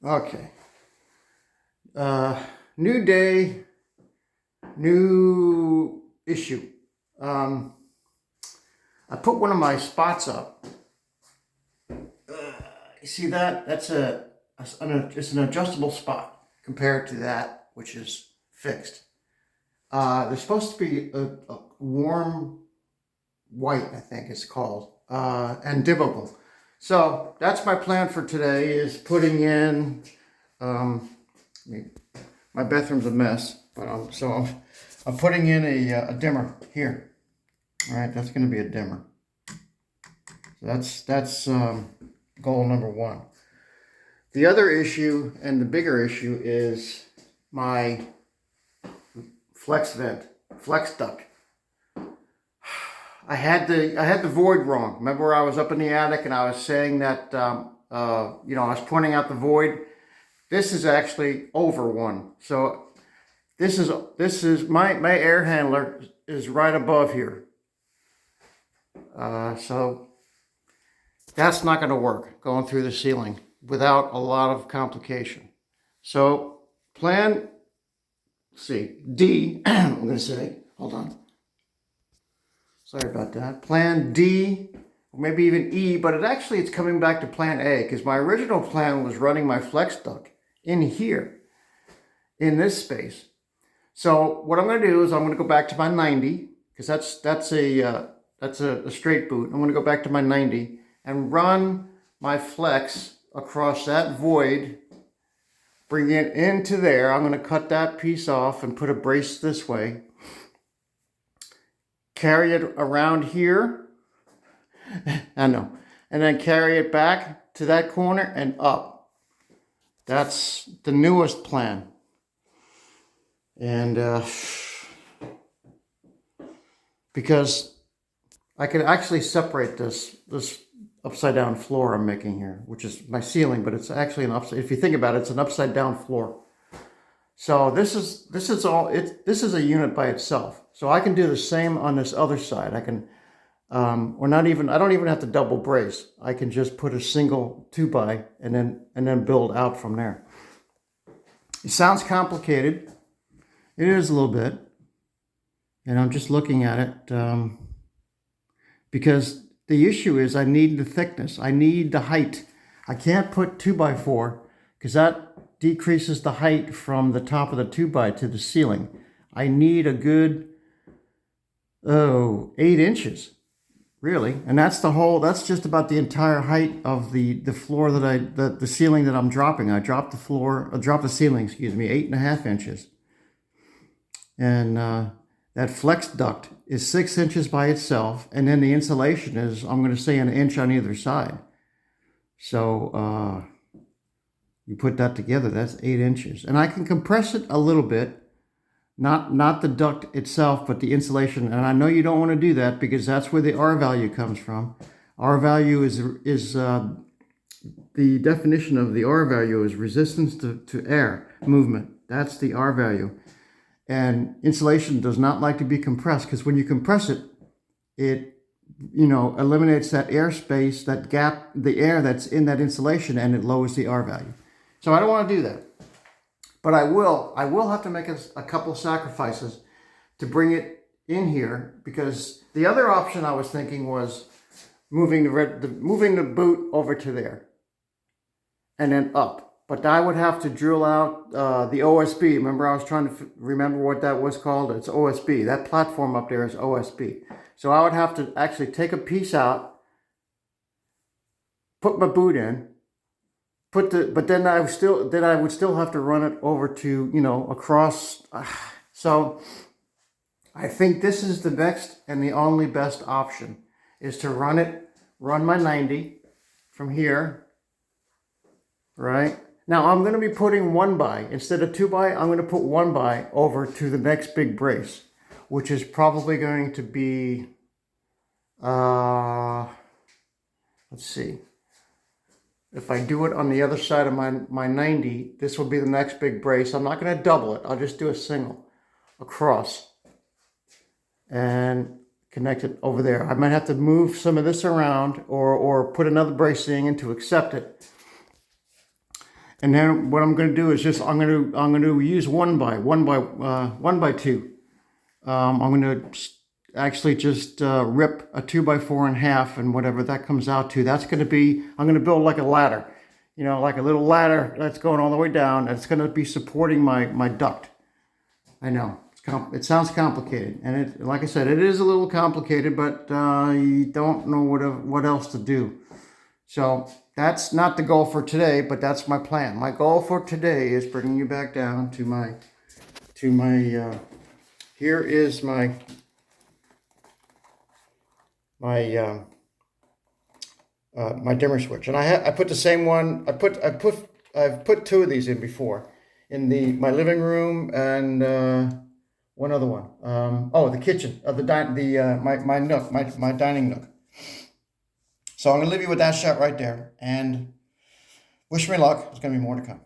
Okay. New day, new issue. I put one of my spots up. You see that? It's an adjustable spot compared to that, which is fixed. There's supposed to be a warm white, I think it's called, and dimmable. So that's my plan for today, is putting in, my bathroom's a mess, but I'm putting in a dimmer here. All right, that's going to be a dimmer. So that's goal number one. The other issue, and the bigger issue, is my flex duct. I had the void wrong. Remember where I was up in the attic and I was saying that I was pointing out the void. This is actually over one. So this is my air handler is right above here. So that's not going to work going through the ceiling without a lot of complication. So plan D, I'm going to say, hold on. Sorry about that. Plan D, or maybe even E, but it's coming back to plan A, because my original plan was running my flex duct in here, in this space. So what I'm going to do is I'm going to go back to my 90, because that's a straight boot. I'm going to go back to my 90 and run my flex across that void, bring it into there. I'm going to cut that piece off and put a brace this way. Carry it around here. I know. And then carry it back to that corner and up. That's the newest plan. And because I can actually separate this upside down floor I'm making here, which is my ceiling, but it's actually if you think about it, it's an upside down floor. So this is a unit by itself. So I can do the same on this other side. I can, I don't even have to double brace. I can just put a single 2x and then build out from there. It sounds complicated. It is a little bit. And I'm just looking at it because the issue is I need the thickness. I need the height. I can't put 2x4 because that decreases the height from the top of the 2x to the ceiling. I need a good 8 inches, really. And that's just about the entire height of the floor the ceiling that I'm dropping. I dropped the ceiling, 8.5 inches. And that flex duct is 6 inches by itself. And then the insulation is, I'm going to say, an inch on either side. So you put that together, that's 8 inches. And I can compress it a little bit. Not the duct itself, but the insulation. And I know you don't want to do that because that's where the R value comes from. R value is the definition of the R value is resistance to air movement. That's the R value. And insulation does not like to be compressed because when you compress it, it eliminates that air space, that gap, the air that's in that insulation, and it lowers the R value. So I don't want to do that. But I will have to make a couple sacrifices to bring it in here, because the other option I was thinking was moving the boot over to there and then up. But I would have to drill out the OSB. Remember, I was trying to remember what that was called. It's OSB. That platform up there is OSB. So I would have to actually take a piece out, put my boot in, but then I would still have to run it over to, across. So I think this is the next and the only best option, is to run my 90 from here, right? Now I'm going to be putting 1x, instead of 2x, I'm going to put 1x over to the next big brace, which is probably going to be, let's see. If I do it on the other side of my 90, this will be the next big brace. I'm not going to double it. I'll just do a single across and connect it over there. I might have to move some of this around or put another bracing in to accept it. And then what I'm going to do is just I'm going to use one by two. I'm going to actually just rip a 2x4 in half, and whatever that comes out to, that's going to be, I'm going to build like a ladder, you know, like a little ladder that's going all the way down. It's going to be supporting my duct. I know it sounds complicated, and it, like I said, it is a little complicated, but you don't know what else to do. So that's not the goal for today, but that's my plan. My goal for today is bringing you back down to my here is my dimmer switch, and I put the same one. I've put two of these in before, in my living room, and one other one. Oh, the kitchen, my nook, my dining nook. So I'm gonna leave you with that shot right there, and wish me luck. There's gonna be more to come.